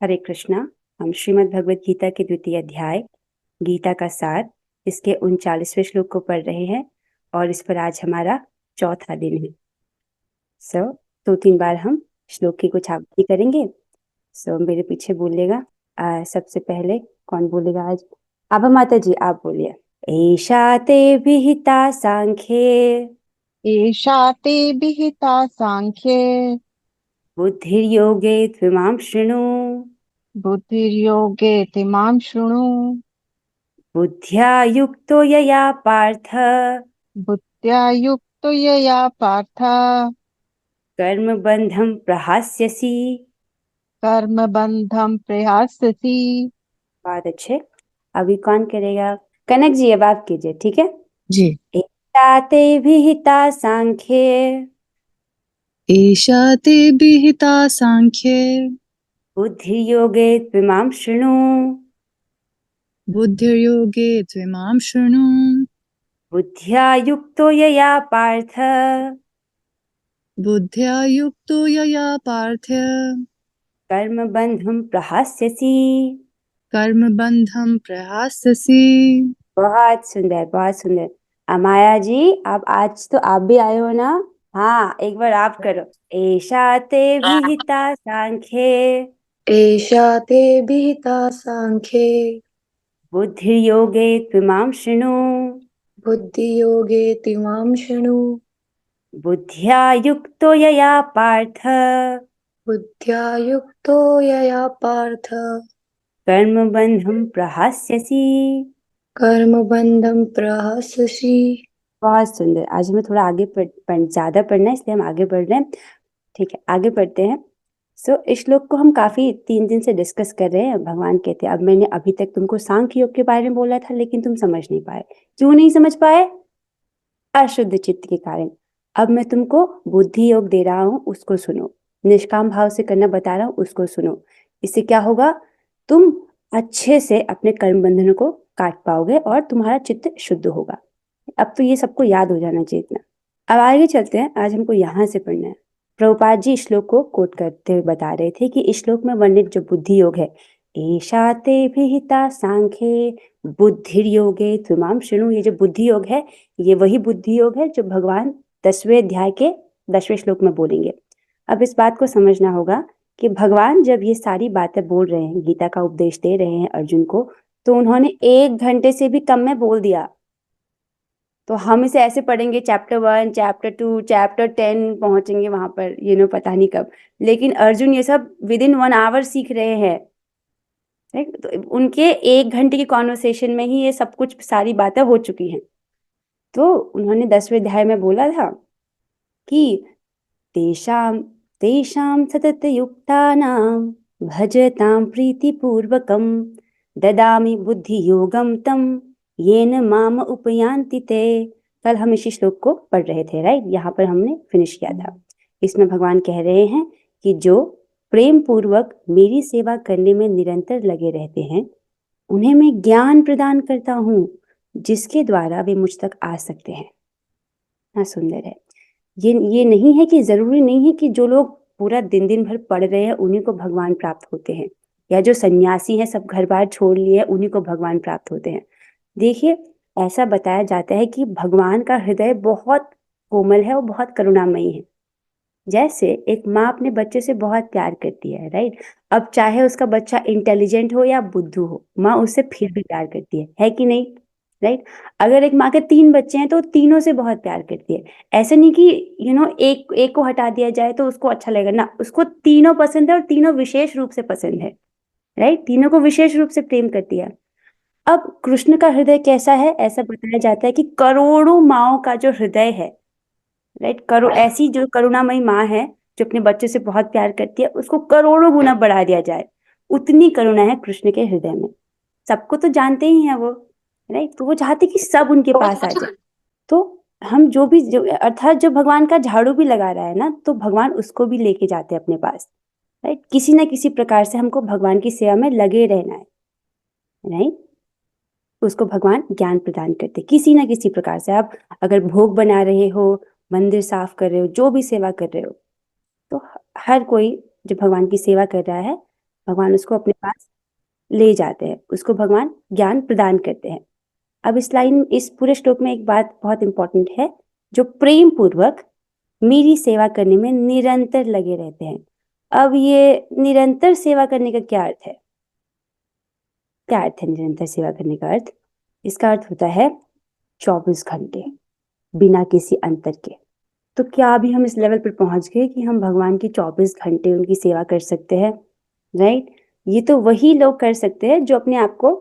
हरे कृष्णा। हम श्रीमद् भगवत गीता के द्वितीय अध्याय गीता का सार इसके 39वें श्लोक को पढ़ रहे हैं और इस पर आज हमारा चौथा दिन है। दो तीन बार हम श्लोक की कुछ आवृत्ति करेंगे। मेरे पीछे बोलिएगा। सबसे पहले कौन बोलेगा आज? आभा माता जी, आप बोलिए। एषा ते विहिता सांख्ये एषा ते विहिता साङ्ख्ये बुद्धिर्योगे त्विमां शृणु। बुद्धिर्योगे तिमां शृणु। बुद्ध्या युक्तो यया पार्थ बुद्ध्या युक्तो यया पार्थ कर्मबन्धं प्रहास्यसि। कर्मबन्धं प्रहास्यसि। बहुत अच्छे। अभी कौन करेगा? कनक जी, अब आप कीजिए, ठीक है। जी। एता ते विहिता सांख्ये एषा ते विहिता साङ्ख्ये बुद्धिर्योगे त्विमां शृणु। बुद्धिर्योगे त्विमां शृणु। बुद्ध्या युक्तो यया पार्थ बुद्ध्या युक्तो यया पार्थ कर्मबन्धं प्रहास्यसि। कर्मबन्धं प्रहास्यसि। बहुत सुंदर, बहुत सुंदर। अमाया जी, अब आज तो आप भी आए हो ना? हाँ, एक बार आप करो। एषा ते विहिता सांख्ये एषा ते विहिता साङ्ख्ये बुद्धिर्योगे त्विमां शृणु। बुद्धियोगे तिमां शृणु। बुद्ध्या युक्तो यया पार्थ बुद्ध्या युक्तो यया पार्थ कर्मबन्धं प्रहास्यसि। कर्मबन्धं प्रहस्यसि। बहुत सुंदर। आज हमें थोड़ा आगे ज्यादा पढ़ना है, इसलिए हम आगे बढ़ रहे हैं। ठीक है, आगे बढ़ते हैं। इस श्लोक को हम काफी 3 दिन से डिस्कस कर रहे हैं। भगवान कहते हैं, अब मैंने अभी तक तुमको सांख्य योग के बारे में बोला था, लेकिन तुम समझ नहीं पाए। क्यों नहीं समझ पाए? अशुद्ध चित्त के कारण। अब मैं तुमको बुद्धि योग दे रहा हूं, उसको सुनो। निष्काम भाव से करना बता रहा हूं, उसको सुनो। इससे क्या होगा? तुम अच्छे से अपने कर्म बंधनों को काट पाओगे और तुम्हारा चित्त शुद्ध होगा। अब तो ये सबको याद हो जाना चाहिए इतना। अब आगे चलते हैं। आज हमको यहाँ से पढ़ना है। प्रभुपाद जी इस श्लोक को कोट करते हुए बता रहे थे कि इस श्लोक में वर्णित जो बुद्धि योग है, एषा ते विहिता सांख्ये बुद्धिर्योगे त्विमां शृणु, ये जो बुद्धि योग है, ये वही बुद्धि योग है जो भगवान 10वें अध्याय के 10वें श्लोक में बोलेंगे। अब इस बात को समझना होगा कि भगवान जब ये सारी बातें बोल रहे हैं, गीता का उपदेश दे रहे हैं अर्जुन को, तो उन्होंने 1 घंटे से भी कम में बोल दिया। तो हम इसे ऐसे पढ़ेंगे, चैप्टर 1, चैप्टर 2, चैप्टर 10 पहुंचेंगे वहां पर, पता नहीं कब। लेकिन अर्जुन ये सब विद इन 1 आवर सीख रहे हैं। तो उनके 1 घंटे की कॉन्वर्सेशन में ही ये सब कुछ सारी बातें हो चुकी हैं। तो उन्होंने 10वें अध्याय में बोला था कि तेषां तेषां सततयुक्तानां भजतां प्रीतिपूर्वकं ददामि बुद्धियोगं तं येन माम उपयान्ति ते। कल हम इसी श्लोक को पढ़ रहे थे, राइट? यहाँ पर हमने फिनिश किया था। इसमें भगवान कह रहे हैं कि जो प्रेम पूर्वक मेरी सेवा करने में निरंतर लगे रहते हैं, उन्हें मैं ज्ञान प्रदान करता हूँ, जिसके द्वारा वे मुझ तक आ सकते हैं। हाँ, सुंदर है। ये नहीं है कि जरूरी नहीं है कि जो लोग पूरा दिन दिन भर पढ़ रहे हैं उन्हीं को भगवान प्राप्त होते हैं, या जो सन्यासी हैं, सब घर बार छोड़ लिए हैं, उन्हीं को भगवान प्राप्त होते हैं। देखिए, ऐसा बताया जाता है कि भगवान का हृदय बहुत कोमल है और बहुत करुणामयी है। जैसे एक माँ अपने बच्चे से बहुत प्यार करती है, राइट? अब चाहे उसका बच्चा इंटेलिजेंट हो या बुद्धू हो, माँ उससे फिर भी प्यार करती है कि नहीं? राइट? अगर एक माँ के 3 बच्चे हैं तो तीनों से बहुत प्यार करती है। ऐसा नहीं कि एक एक को हटा दिया जाए तो उसको अच्छा लगेगा ना, उसको तीनों पसंद है और तीनों विशेष रूप से पसंद है, राइट? तीनों को विशेष रूप से प्रेम करती है। अब कृष्ण का हृदय कैसा है? ऐसा बताया जाता है कि करोड़ों माँओं का जो हृदय है, राइट, ऐसी जो करुणामयी माँ है जो अपने बच्चे से बहुत प्यार करती है, उसको करोड़ों गुना बढ़ा दिया जाए, उतनी करुणा है कृष्ण के हृदय में। सबको तो जानते ही हैं वो, राइट? तो वो चाहते कि सब उनके पास आ जाए। तो हम जो अर्थात जो भगवान का झाड़ू भी लगा रहा है ना, तो भगवान उसको भी लेके जाते हैं अपने पास, राइट? किसी ना किसी प्रकार से हमको भगवान की सेवा में लगे रहना है, राइट? उसको भगवान ज्ञान प्रदान करते किसी ना किसी प्रकार से। आप अगर भोग बना रहे हो, मंदिर साफ कर रहे हो, जो भी सेवा कर रहे हो, तो हर कोई जो भगवान की सेवा कर रहा है, भगवान उसको अपने पास ले जाते हैं, उसको भगवान ज्ञान प्रदान करते हैं। अब इस पूरे श्लोक में एक बात बहुत इंपॉर्टेंट है, जो प्रेम पूर्वक मेरी सेवा करने में निरंतर लगे रहते हैं। अब ये निरंतर सेवा करने का क्या अर्थ है? क्या अर्थ है निरंतर सेवा करने का अर्थ? इसका अर्थ होता है 24 घंटे बिना किसी अंतर के। तो क्या अभी हम इस लेवल पर पहुंच गए कि हम भगवान की 24 घंटे उनकी सेवा कर सकते हैं? राइट? ये तो वही लोग कर सकते हैं जो अपने आप को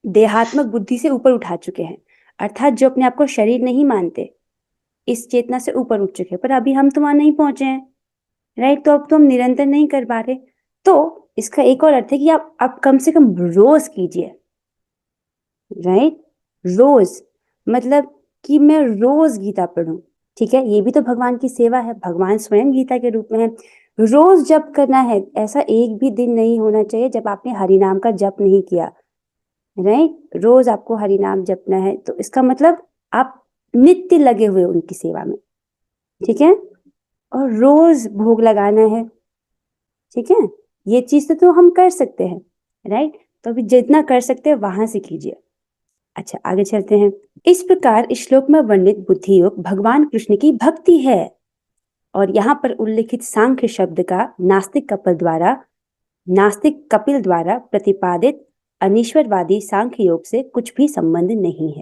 देहात्मक बुद्धि से ऊपर उठा चुके हैं, अर्थात जो अपने आप को शरीर नहीं मानते, इस चेतना से ऊपर उठ चुके हैं। पर अभी हम तो वहां नहीं पहुंचे हैं, राइट? तो अब तो हम निरंतर नहीं कर पा रहे। तो इसका एक और अर्थ है कि आप कम से कम रोज कीजिए, राइट? रोज मतलब कि मैं रोज गीता पढूं, ठीक है? ये भी तो भगवान की सेवा है, भगवान स्वयं गीता के रूप में है। रोज जप करना है, ऐसा एक भी दिन नहीं होना चाहिए जब आपने हरि नाम का जप नहीं किया, राइट? रोज आपको हरि नाम जपना है, तो इसका मतलब आप नित्य लगे हुए उनकी सेवा में, ठीक है? और रोज भोग लगाना है, ठीक है? ये चीज तो हम कर सकते हैं, राइट? तो अभी जितना कर सकते हैं वहां से कीजिए। अच्छा, आगे चलते हैं। इस प्रकार इस श्लोक में वर्णित बुद्धि योग भगवान कृष्ण की भक्ति है, और यहाँ पर उल्लेखित सांख्य शब्द का नास्तिक कपिल द्वारा प्रतिपादित अनीश्वरवादी सांख्य योग से कुछ भी संबंध नहीं है,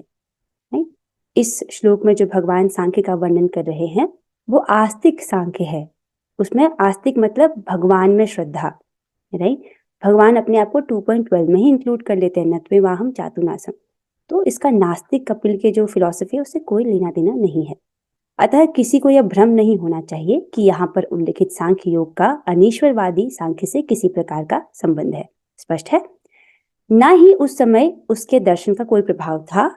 राइट? इस श्लोक में जो भगवान सांख्य का वर्णन कर रहे हैं वो आस्तिक सांख्य है। उसमें आस्तिक मतलब भगवान में श्रद्धा, राइट? भगवान अपने आप को 2.12 में ही इंक्लूड कर लेते हैं, नत्वेवाहम चातुर्नासम। तो इसका नास्तिक कपिल के जो फिलॉसफी है उससे कोई लेना देना नहीं है। अतः किसी को यह भ्रम नहीं होना चाहिए कि यहाँ पर उल्लेखित सांख्य योग का अनीश्वरवादी सांख्य से किसी प्रकार का संबंध है। स्पष्ट है? न ही उस समय उसके दर्शन का कोई प्रभाव था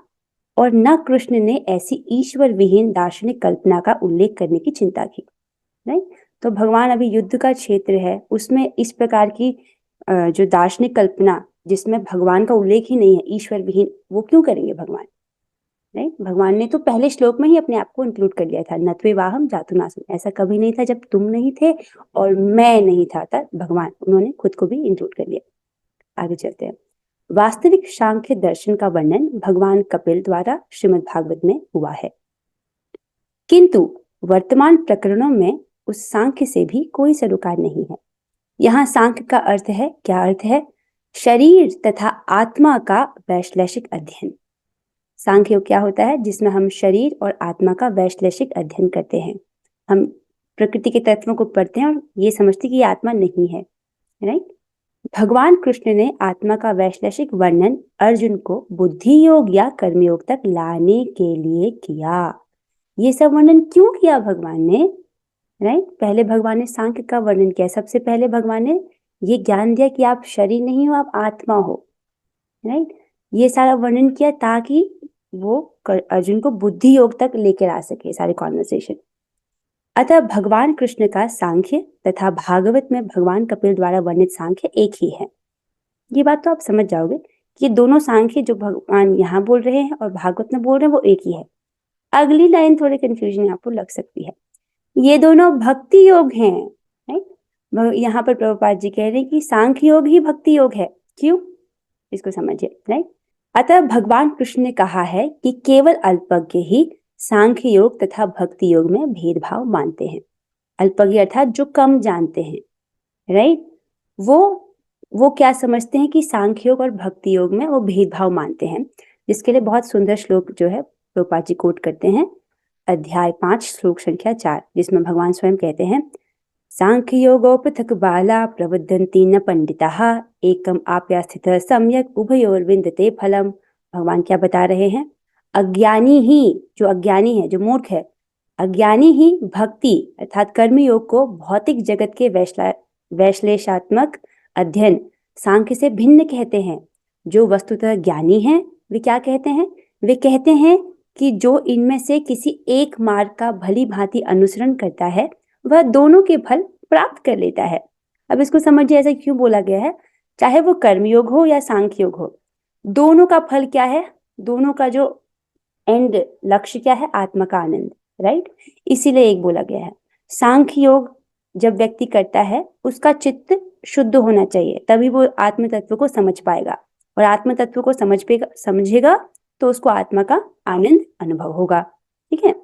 और न कृष्ण ने ऐसी ईश्वर विहीन दार्शनिक कल्पना का उल्लेख करने की चिंता की, राइट? तो भगवान अभी युद्ध का क्षेत्र है, उसमें इस प्रकार की जो दार्शनिक कल्पना जिसमें भगवान का उल्लेख ही नहीं है, ईश्वर विहीन, वो क्यों करेंगे भगवान, राइट? भगवान ने तो पहले श्लोक में ही अपने आप को इंक्लूड कर लिया था, नत्वेवाहम जातुनासम। ऐसा कभी नहीं था जब तुम नहीं थे और मैं नहीं था, भगवान उन्होंने खुद को भी इंक्लूड कर लिया। आगे चलते हैं। वास्तविक सांख्य दर्शन का वर्णन भगवान कपिल द्वारा श्रीमद् भागवत में हुआ है, किंतु वर्तमान प्रकरणों में उस सांख्य से भी कोई सरोकार नहीं है। यहाँ सांख्य का अर्थ है, क्या अर्थ है? शरीर तथा आत्मा का वैश्लेषिक अध्ययन। सांख्य योग क्या होता है? जिसमें हम शरीर और आत्मा का वैश्लेषिक अध्ययन करते हैं। हम प्रकृति के तत्वों को पढ़ते हैं और ये समझते कि ये आत्मा नहीं है, राइट? भगवान कृष्ण ने आत्मा का वैश्लेषिक वर्णन अर्जुन को बुद्धि योग या कर्मयोग तक लाने के लिए किया। ये सब वर्णन क्यों किया भगवान ने, राइट? पहले भगवान ने सांख्य का वर्णन किया, सबसे पहले भगवान ने ये ज्ञान दिया कि आप शरीर नहीं हो, आप आत्मा हो, राइट? ये सारा वर्णन किया ताकि वो अर्जुन को बुद्धि योग तक लेकर आ सके सारे कॉन्वर्सेशन। अतः भगवान कृष्ण का सांख्य तथा भागवत में भगवान कपिल द्वारा वर्णित सांख्य एक ही है। ये बात तो आप समझ जाओगे कि दोनों सांख्य जो भगवान यहाँ बोल रहे हैं और भागवत में बोल रहे हैं वो एक ही है। अगली लाइन थोड़ी कंफ्यूजन आपको लग सकती है, ये दोनों भक्ति योग हैं, राइट? यहाँ पर प्रभुपाद जी कह रहे हैं कि सांख्य योग ही भक्ति योग है। क्यों? इसको समझिए, राइट? अतः भगवान कृष्ण ने कहा है कि केवल अल्पज्ञ ही सांख्य योग तथा भक्ति योग में भेदभाव मानते हैं। अल्पज्ञ अर्थात जो कम जानते हैं, राइट? वो क्या समझते हैं कि सांख्य योग और भक्ति योग में वो भेदभाव मानते हैं, जिसके लिए बहुत सुंदर श्लोक जो है प्रभुपाद जी कोट करते हैं, अध्याय 5 श्लोक संख्या 4, जिसमें भगवान स्वयं कहते हैं, सांख्य योगो पृथक बाला प्रवदन्ति न पंडिताः एकम आप्यास्थितः सम्यक उभयोर्विन्दते फलम। भगवान क्या बता रहे हैं? अज्ञानी ही, जो अज्ञानी है, जो मूर्ख है, अज्ञानी ही भक्ति अर्थात कर्म योग को भौतिक जगत के वैश्लेषात्मक अध्ययन सांख्य से भिन्न कहते हैं। जो वस्तुतः ज्ञानी हैं वे क्या कहते हैं? वे कहते हैं कि जो इनमें से किसी एक मार्ग का भली भांति अनुसरण करता है वह दोनों के फल प्राप्त कर लेता है। अब इसको समझिए, ऐसा क्यों बोला गया है? चाहे वो कर्मयोग हो या सांख्य योग हो, दोनों का फल क्या है? दोनों का जो एंड लक्ष्य क्या है? आत्मा का आनंद, राइट? इसीलिए एक बोला गया है। सांख्य योग जब व्यक्ति करता है उसका चित्त शुद्ध होना चाहिए, तभी वो आत्म तत्व को समझ पाएगा, और आत्म तत्व को समझेगा तो उसको आत्मा का आनंद अनुभव होगा। ठीक है,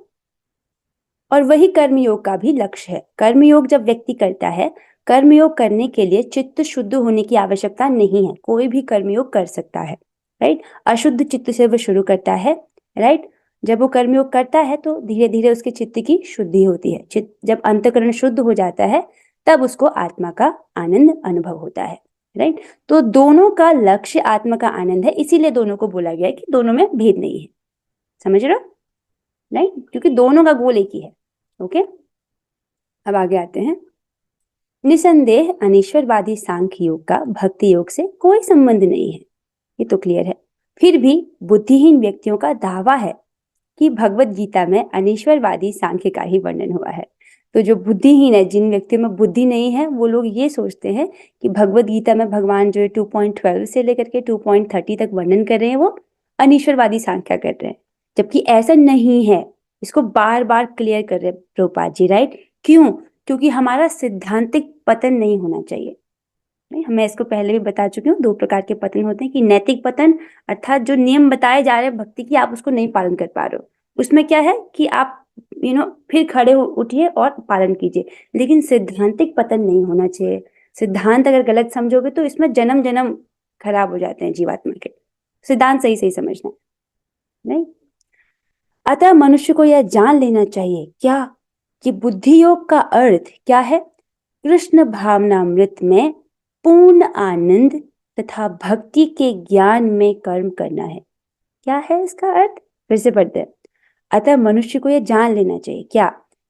और वही कर्मयोग का भी लक्ष्य है। कर्मयोग जब व्यक्ति करता है, कर्मयोग करने के लिए चित्त शुद्ध होने की आवश्यकता नहीं है, कोई भी कर्मयोग कर सकता है, राइट। अशुद्ध चित्त से वो शुरू करता है, राइट। जब वो कर्मयोग करता है तो धीरे धीरे उसके चित्त की शुद्धि होती है। चित्त जब अंतःकरण शुद्ध हो जाता है तब उसको आत्मा का आनंद अनुभव होता है, राइट। तो दोनों का लक्ष्य आत्मा का आनंद है, इसीलिए दोनों को बोला गया है कि दोनों में भेद नहीं है। समझ रहे हो, राइट, क्योंकि दोनों का गोल एक ही है। ओके, अब आगे आते हैं। निसंदेह अनीश्वरवादी सांख्य योग का भक्ति योग से कोई संबंध नहीं है, ये तो क्लियर है। फिर भी बुद्धिहीन व्यक्तियों का दावा है कि भगवत गीता में अनीश्वरवादी सांख्य का ही वर्णन हुआ है। तो जो बुद्धिहीन है, जिन व्यक्तियों में बुद्धि नहीं है, वो लोग ये सोचते हैं कि भगवत गीता में भगवान जो 2.12 से लेकर के 2.30 तक वर्णन कर रहे हैं वो अनीश्वरवादी सांख्य कर रहे हैं, जबकि ऐसा नहीं है। इसको बार बार क्लियर कर रहे हैं प्रभुपाद जी, राइट। क्यों? क्योंकि हमारा सिद्धांतिक पतन नहीं होना चाहिए। मैं इसको पहले भी बता चुकी हूँ, 2 प्रकार के पतन होते हैं कि नैतिक पतन, अर्थात जो नियम बताए जा रहे हैं भक्ति की, आप उसको नहीं पालन कर पा रहे हो, उसमें क्या है कि आप फिर खड़े उठिए और पालन कीजिए। लेकिन सिद्धांतिक पतन नहीं होना चाहिए। सिद्धांत अगर गलत समझोगे तो इसमें जन्म जन्म खराब हो जाते हैं जीवात्मा के। सिद्धांत सही सही समझना, नहीं। अतः मनुष्य को यह जान लेना चाहिए क्या कि बुद्धि योग का अर्थ क्या है। कृष्ण भावनामृत में पूर्ण आनंद तथा भक्ति के ज्ञान में कर्म करना है। क्या है इसका अर्थ? फिर से पढ़ते हैं। अतः मनुष्य को यह जान लेना चाहिए क्या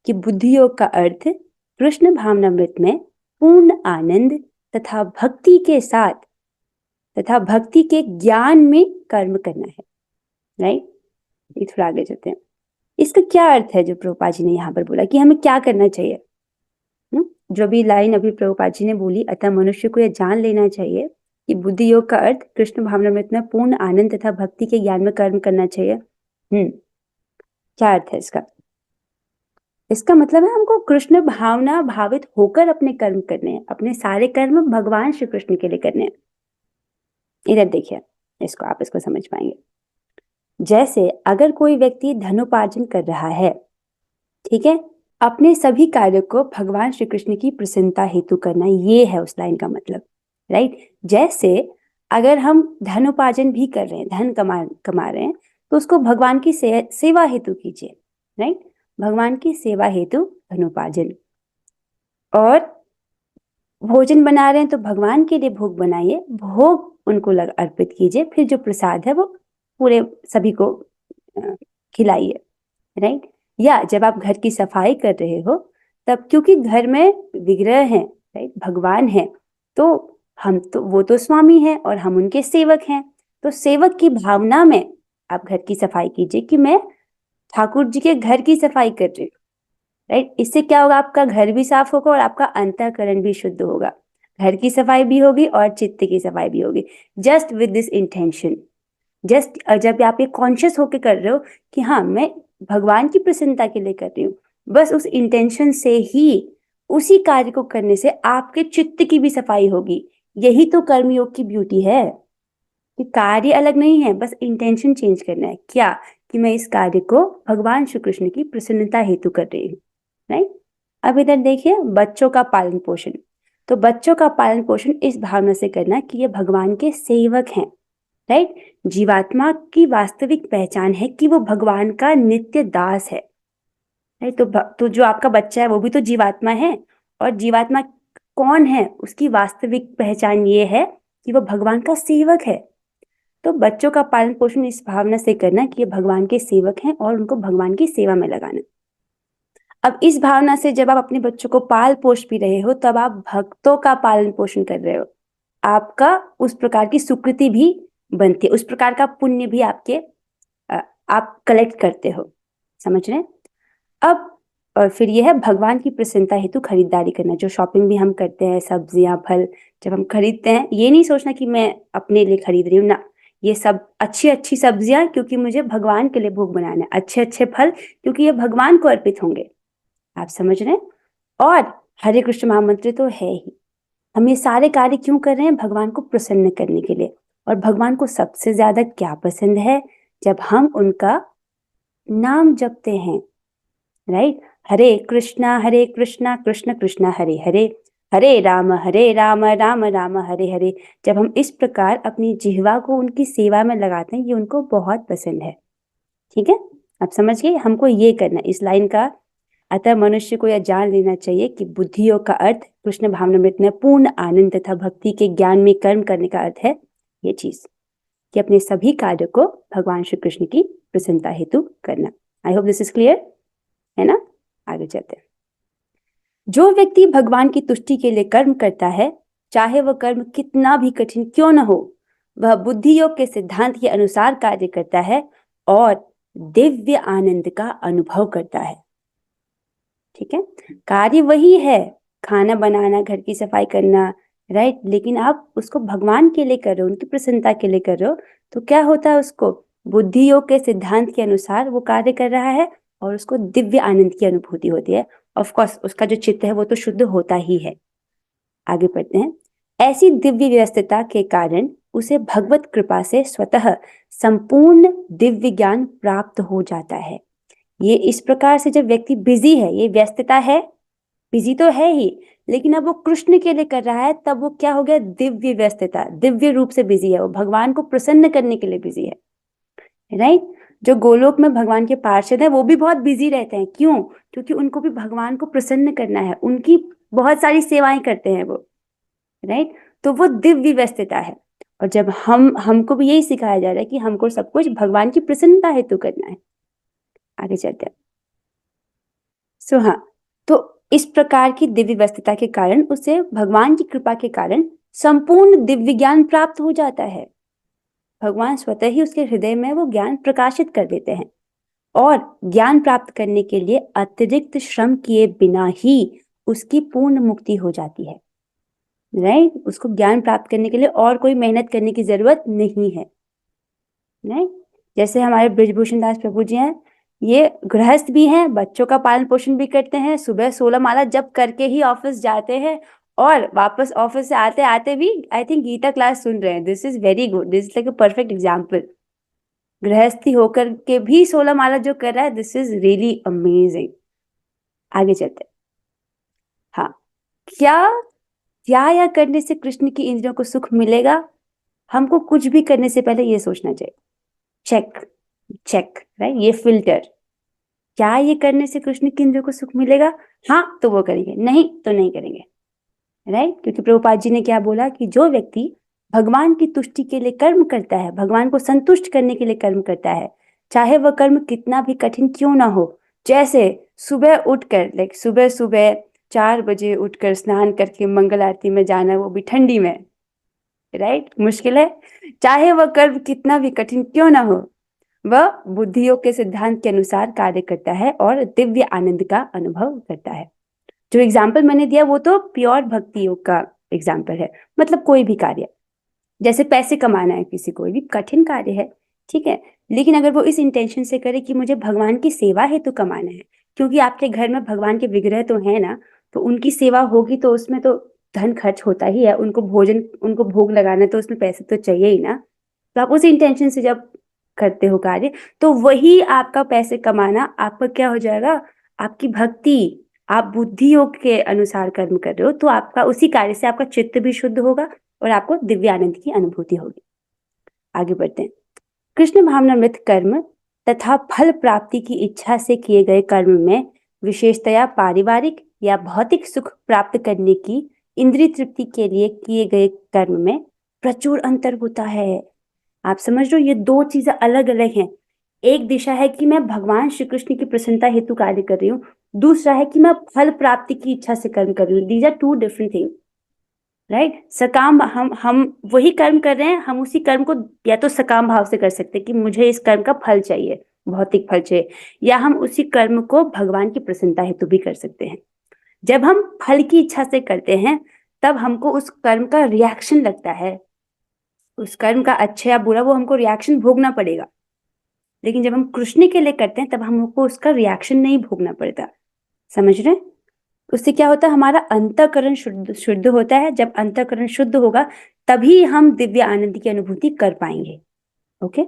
कि बुद्धि योग का अर्थ कृष्ण भावनामृत में पूर्ण आनंद तथा भक्ति के साथ तथा भक्ति के ज्ञान में कर्म करना है, राइट। ये थोड़ा आगे चलते हैं। इसका क्या अर्थ है जो प्रभुपाद जी ने यहाँ पर बोला कि हमें क्या करना चाहिए? जो भी लाइन अभी प्रभुपाद जी ने बोली, अतः मनुष्य को यह जान लेना चाहिए कि बुद्धि योग का अर्थ कृष्ण भावनामृत में पूर्ण आनंद तथा भक्ति के ज्ञान में कर्म करना चाहिए। क्या अर्थ है इसका? इसका मतलब है हमको कृष्ण भावना भावित होकर अपने कर्म करने हैं, अपने सारे कर्म भगवान श्री कृष्ण के लिए करने हैं। इधर देखिए, इसको समझ पाएंगे। जैसे अगर कोई व्यक्ति धनोपार्जन कर रहा है, ठीक है, अपने सभी कार्यों को भगवान श्री कृष्ण की प्रसन्नता हेतु करना, ये है उस लाइन का मतलब, राइट। जैसे अगर हम धनोपार्जन भी कर रहे हैं, धन कमा रहे हैं, तो उसको भगवान की सेवा हेतु कीजिए, राइट। भगवान की सेवा हेतु धनोपार्जन। और भोजन बना रहे हैं तो भगवान के लिए भोग बनाइए, भोग उनको अर्पित कीजिए, फिर जो प्रसाद है वो पूरे सभी को खिलाइए, राइट। या जब आप घर की सफाई कर रहे हो तब, क्योंकि घर में विग्रह हैं, राइट, भगवान है, तो वो तो स्वामी हैं और हम उनके सेवक हैं, तो सेवक की भावना में आप घर की सफाई कीजिए कि मैं ठाकुर जी के घर की सफाई कर रही हूँ, राइट। इससे क्या होगा? आपका घर भी साफ होगा और आपका अंतःकरण भी शुद्ध होगा। घर की सफाई भी होगी और चित्त की सफाई भी होगी, just with this intention. Just जब आप ये कॉन्शियस होके कर रहे हो कि हाँ मैं भगवान की प्रसन्नता के लिए कर रही हूँ, बस उस इंटेंशन से ही, उसी कार्य को करने से आपके चित्त की भी सफाई होगी। यही तो कर्मयोग की ब्यूटी है कि कार्य अलग नहीं है, बस इंटेंशन चेंज करना है। क्या? कि मैं इस कार्य को भगवान श्री कृष्ण की प्रसन्नता हेतु कर रही हूँ, राइट। अब इधर देखिए, बच्चों का पालन पोषण। तो बच्चों का पालन पोषण इस भावना से करना कि ये भगवान के सेवक हैं, राइट। जीवात्मा की वास्तविक पहचान है कि वो भगवान का नित्य दास है, राइट। तो जो आपका बच्चा है वो भी तो जीवात्मा है, और जीवात्मा कौन है? उसकी वास्तविक पहचान ये है कि वो भगवान का सेवक है। तो बच्चों का पालन पोषण इस भावना से करना कि ये भगवान के सेवक हैं और उनको भगवान की सेवा में लगाना। अब इस भावना से जब आप अपने बच्चों को पाल पोष भी रहे हो, तब आप भक्तों का पालन पोषण कर रहे हो। आपका उस प्रकार की सुकृति भी बनती है, उस प्रकार का पुण्य भी आप कलेक्ट करते हो। समझ रहे हैं? अब और फिर यह है भगवान की प्रसन्नता हेतु खरीदारी करना। जो शॉपिंग भी हम करते हैं, सब्जियां फल जब हम खरीदते हैं, ये नहीं सोचना कि मैं अपने लिए खरीद रही हूँ ना, ये सब अच्छी अच्छी सब्जियां क्योंकि मुझे भगवान के लिए भोग बनाना है, अच्छे अच्छे फल क्योंकि ये भगवान को अर्पित होंगे। आप समझ रहे हैं? और हरे कृष्ण महामंत्र तो है ही। हम ये सारे कार्य क्यों कर रहे हैं? भगवान को प्रसन्न करने के लिए। और भगवान को सबसे ज्यादा क्या पसंद है? जब हम उनका नाम जपते हैं, राइट? हरे कृष्णा कृष्ण कृष्ण हरे हरे, हरे राम राम राम हरे हरे। जब हम इस प्रकार अपनी जिह्वा को उनकी सेवा में लगाते हैं, ये उनको बहुत पसंद है। ठीक है, आप समझ गए? हमको ये करना इस लाइन का। अतः मनुष्य को यह जान लेना चाहिए कि बुद्धि योग का अर्थ कृष्ण भावनामृत में पूर्ण आनंद तथा भक्ति के ज्ञान में कर्म करने का अर्थ है ये चीज, कि अपने सभी कार्यों को भगवान श्री कृष्ण की प्रसन्नता हेतु करना। I hope this is clear, है ना? आगे चलते हैं। जो व्यक्ति भगवान की तुष्टि के लिए कर्म करता है, चाहे वह कर्म कितना भी कठिन क्यों न हो, वह बुद्धि योग के सिद्धांत के अनुसार कार्य करता है और दिव्य आनंद का अनुभव करता है। ठीक है, कार्य वही है, खाना बनाना, घर की सफाई करना, राइट? लेकिन आप उसको भगवान के लिए कर रहे हो, उनकी प्रसन्नता के लिए कर रहे हो, तो क्या होता है? उसको बुद्धि योग के सिद्धांत के अनुसार वो कार्य कर रहा है और उसको दिव्य आनंद की अनुभूति होती है। ऑफ कोर्स उसका जो चित्त है वो तो शुद्ध होता ही है। आगे पढ़ते हैं। ऐसी दिव्य व्यस्तता के कारण उसे भगवत कृपा से स्वतः संपूर्ण दिव्य ज्ञान प्राप्त हो जाता है। ये इस प्रकार से जब व्यक्ति बिजी है, ये व्यस्तता है, बिजी तो है ही, लेकिन अब वो कृष्ण के लिए कर रहा है, तब वो क्या हो गया? दिव्य व्यस्तता, दिव्य रूप से बिजी है, वो भगवान को प्रसन्न करने के लिए बिजी है, राइट? जो गोलोक में भगवान के पार्षद है वो भी बहुत बिजी रहते हैं। क्यों? क्योंकि उनको भी भगवान को प्रसन्न करना है, उनकी बहुत सारी सेवाएं करते हैं वो, राइट? तो वो दिव्य व्यस्तता है। और जब हमको भी यही सिखाया जा रहा है कि हमको सब कुछ भगवान की प्रसन्नता हेतु करना है। आगे चलते हैं। सो हाँ, तो इस प्रकार की दिव्य व्यस्तता के कारण उसे भगवान की कृपा के कारण संपूर्ण दिव्य ज्ञान प्राप्त हो जाता है। भगवान स्वतः ही उसके हृदय में वो ज्ञान प्रकाशित कर देते हैं और ज्ञान प्राप्त करने के लिए अतिरिक्त श्रम किए बिना ही उसकी पूर्ण मुक्ति हो जाती है, राइट? उसको ज्ञान प्राप्त करने के लिए और कोई मेहनत करने की जरूरत नहीं है, राइट? जैसे हमारे ब्रिजभूषण दास प्रभु जी हैं, ये गृहस्थ भी हैं, बच्चों का पालन पोषण भी करते हैं, सुबह 16 माला जप करके ही ऑफिस जाते हैं और वापस ऑफिस से आते आते भी आई थिंक गीता क्लास सुन रहे हैं। This is very good, this is like a perfect example. गृहस्थी होकर के भी 16 माला जो कर रहा है, दिस इज रियली अमेजिंग। आगे चलते हैं। हाँ, क्या त्याग करने से कृष्ण की इंद्रियों को सुख मिलेगा? हमको कुछ भी करने से पहले ये सोचना चाहिए, चेक चेक, राइट? ये फिल्टर, क्या ये करने से कृष्ण की इंद्रियों को सुख मिलेगा? हाँ तो वो करेंगे, नहीं तो नहीं करेंगे, राइट? क्योंकि प्रभुपाद जी ने क्या बोला कि जो व्यक्ति भगवान की तुष्टि के लिए कर्म करता है, भगवान को संतुष्ट करने के लिए कर्म करता है, चाहे वह कर्म कितना भी कठिन क्यों ना हो, जैसे सुबह उठकर, लाइक सुबह सुबह 4 बजे उठकर स्नान करके मंगल आरती में जाना, वो भी ठंडी में, राइट? मुश्किल है। चाहे वह कर्म कितना भी कठिन क्यों ना हो, वह बुद्धि योग के सिद्धांत के अनुसार कार्य करता है और दिव्य आनंद का अनुभव करता है। जो एग्जाम्पल मैंने दिया वो तो प्योर भक्ति योग का एग्जाम्पल है। मतलब कोई भी कार्य, जैसे पैसे कमाना है, किसी कोई भी कठिन कार्य है, ठीक है, लेकिन अगर वो इस इंटेंशन से करे कि मुझे भगवान की सेवा हेतु कमाना है, क्योंकि आपके घर में भगवान के विग्रह तो है ना, तो उनकी सेवा होगी तो उसमें तो धन खर्च होता ही है, उनको भोजन, उनको भोग लगाना, तो उसमें पैसे तो चाहिए ही ना। तो आप उस इंटेंशन से जब करते हो कार्य, तो वही आपका पैसे कमाना आपका क्या हो जाएगा? आपकी भक्ति। आप बुद्धि योग के अनुसार कर्म कर रहे हो, तो आपका उसी कार्य से आपका चित्त भी शुद्ध होगा और आपको दिव्य आनंद की अनुभूति होगी। आगे बढ़ते हैं। कृष्ण भावनामृत कर्म तथा फल प्राप्ति की इच्छा से किए गए कर्म में विशेषतया पारिवारिक या भौतिक सुख प्राप्त करने की इंद्रिय तृप्ति के लिए किए गए कर्म में प्रचुर अंतर होता है। आप समझ रहे हो, ये दो चीजें अलग अलग हैं। एक दिशा है कि मैं भगवान श्री कृष्ण की प्रसन्नता हेतु कार्य कर रही हूँ, दूसरा है कि मैं फल प्राप्ति की इच्छा से कर्म कर रही हूँ। These are two different thing, right? सकाम, हम वही कर्म कर रहे हैं, हम उसी कर्म को या तो सकाम भाव से कर सकते हैं कि मुझे इस कर्म का फल चाहिए, भौतिक फल चाहिए, या हम उसी कर्म को भगवान की प्रसन्नता हेतु भी कर सकते हैं। जब हम फल की इच्छा से करते हैं तब हमको उस कर्म का रिएक्शन लगता है, उस कर्म का अच्छा या बुरा वो हमको रिएक्शन भोगना पड़ेगा। लेकिन जब हम कृष्ण के लिए करते हैं तब हमको उसका रिएक्शन नहीं भोगना पड़ता। समझ रहे हैं? उससे क्या होता है, हमारा अंतःकरण शुद्ध शुद्ध होता है। जब अंतःकरण शुद्ध होगा तभी हम दिव्य आनंद की अनुभूति कर पाएंगे। ओके,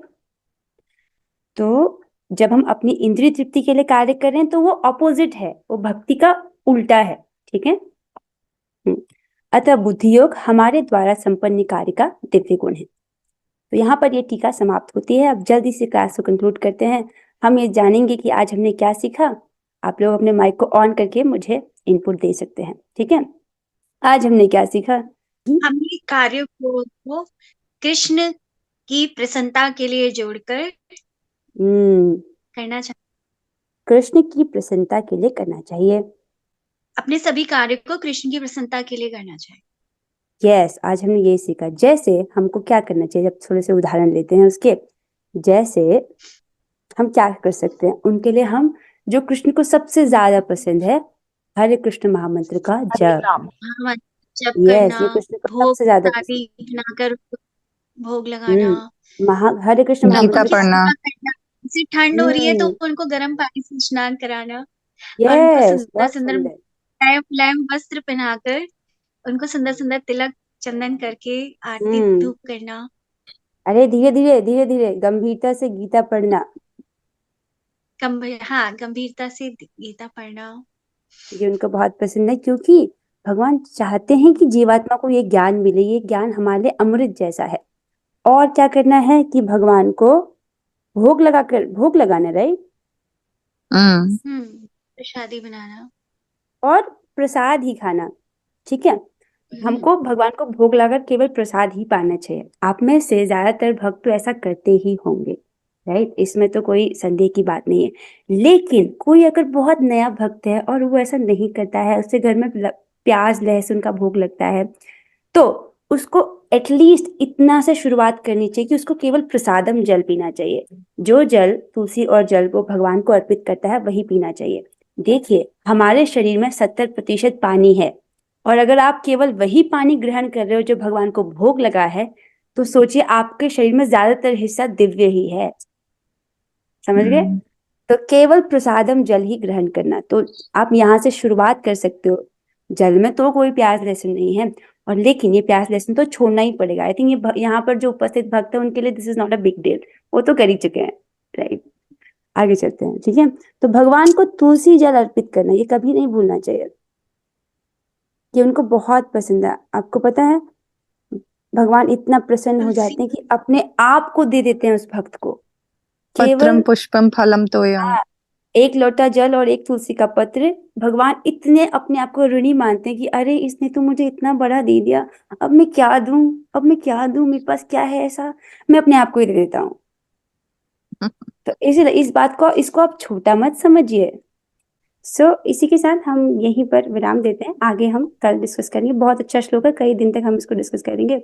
तो जब हम अपनी इंद्रिय तृप्ति के लिए कार्य कर रहे हैं तो वो ऑपोजिट है, वो भक्ति का उल्टा है। ठीक है। अतः बुद्धि योग हमारे द्वारा संपन्न कार्य का दिव्य गुण है। तो यहाँ पर ये टीका समाप्त होती है। अब जल्दी से क्लास को कंक्लूड करते हैं। हम ये जानेंगे कि आज हमने क्या सीखा। आप लोग अपने माइक को ऑन करके मुझे इनपुट दे सकते हैं। ठीक है, आज हमने क्या सीखा? हमने कार्य को कृष्ण की प्रसन्नता के लिए जोड़कर करना चाहिए। कृष्ण की प्रसन्नता के लिए करना चाहिए। अपने सभी कार्य को कृष्ण की प्रसन्नता के लिए करना चाहिए। यस, आज हमने ये सीखा। जैसे हमको क्या करना चाहिए, जब थोड़े से उदाहरण लेते हैं उसके। जैसे हम क्या कर सकते हैं उनके लिए, हम जो कृष्ण को सबसे ज्यादा पसंद है, हरे कृष्ण महामंत्र का जप। जप यस, करना, ये कृष्ण को भोग सबसे ज्यादा आदि पसंद। बनाकर भोग लगाना, हरे कृष्ण गीता महामंत्र की पढ़ना। जैसे ठंड हो रही है तो उनको गर्म पानी से स्नान कराना, और उनको यस, सुंदर बहुत सुंदर सुंदर। मुलायम वस्त्र पहनाकर उनको सुंदर सुंदर तिलक चंदन करके आरती धूप करना। अरे धीरे धीरे धीरे धीरे गंभीरता से गीता पढ़ना। गंभीरता से गीता पढ़ना, ये उनको बहुत पसंद है, क्योंकि भगवान चाहते हैं कि जीवात्मा को ये ज्ञान मिले। ये ज्ञान हमारे लिए अमृत जैसा है। और क्या करना है कि भगवान को भोग लगाना, राइट। प्रसादी बनाना और प्रसाद ही खाना। ठीक है, हमको भगवान को भोग लगाकर केवल प्रसाद ही पाना चाहिए। आप में से ज्यादातर भक्त तो ऐसा करते ही होंगे, राइट। इसमें तो कोई संदेह की बात नहीं है। लेकिन कोई अगर बहुत नया भक्त है और वो ऐसा नहीं करता है, उससे घर में प्याज लहसुन का भोग लगता है, तो उसको एटलीस्ट इतना से शुरुआत करनी चाहिए कि उसको केवल प्रसादम जल पीना चाहिए। जो जल तुलसी और जल वो भगवान को अर्पित करता है वही पीना चाहिए। देखिए, हमारे शरीर में 70% पानी है, और अगर आप केवल वही पानी ग्रहण कर रहे हो जो भगवान को भोग लगा है, तो सोचिए आपके शरीर में ज्यादातर हिस्सा दिव्य ही है। समझ गए? तो केवल प्रसादम जल ही ग्रहण करना। तो आप यहाँ से शुरुआत कर सकते हो। जल में तो कोई प्याज लहसुन नहीं है, और लेकिन ये प्याज लहसुन तो छोड़ना ही पड़ेगा। आई थिंक ये यहाँ पर जो उपस्थित भक्त है उनके लिए this is not a big deal, वो तो कर ही चुके हैं, राइट। आगे चलते हैं। ठीक है, तो भगवान को तुलसी जल अर्पित करना ये कभी नहीं भूलना चाहिए, कि उनको बहुत पसंद है। आपको पता है, भगवान इतना प्रसन्न हो जाते हैं कि अपने आप को दे देते हैं उस भक्त को। पत्रम पुष्पम फलम तोयम। एक लोटा जल और एक तुलसी का पत्र। भगवान इतने अपने आप को ऋणी मानते हैं कि अरे इसने तो मुझे इतना बड़ा दे दिया, अब मैं क्या दूं, मेरे पास क्या है ऐसा, मैं अपने आप को ही दे देता हूँ। तो इसलिए इसको आप छोटा मत समझिए। इसी के साथ हम यहीं पर विराम देते हैं। आगे हम कल डिस्कस करेंगे। बहुत अच्छा श्लोक है, कई दिन तक हम इसको डिस्कस करेंगे।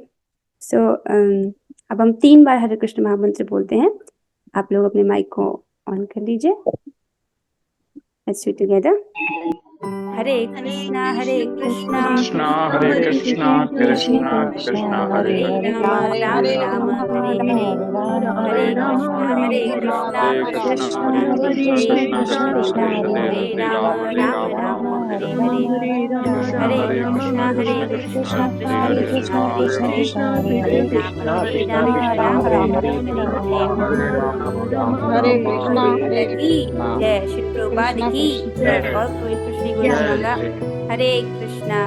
अब हम 3 बार हरे कृष्ण महामंत्र बोलते हैं। आप लोग अपने माइक को ऑन कर लीजिए। Let's do it together. हरे कृष्णा कृष्णा हरे कृष्णा कृष्णा कृष्णा हरे हरे राम राम हरे हरे, हरे कृष्णा कृष्णा कृष्णा हरे राम हरे हरे, हरे कृष्णा कृष्णा कृष्णा हरे राम हरे कृष्णा हरे की जय, श्री प्रभुपाद की जय, और कोई श्री गुरु गंगा। हरे कृष्णा।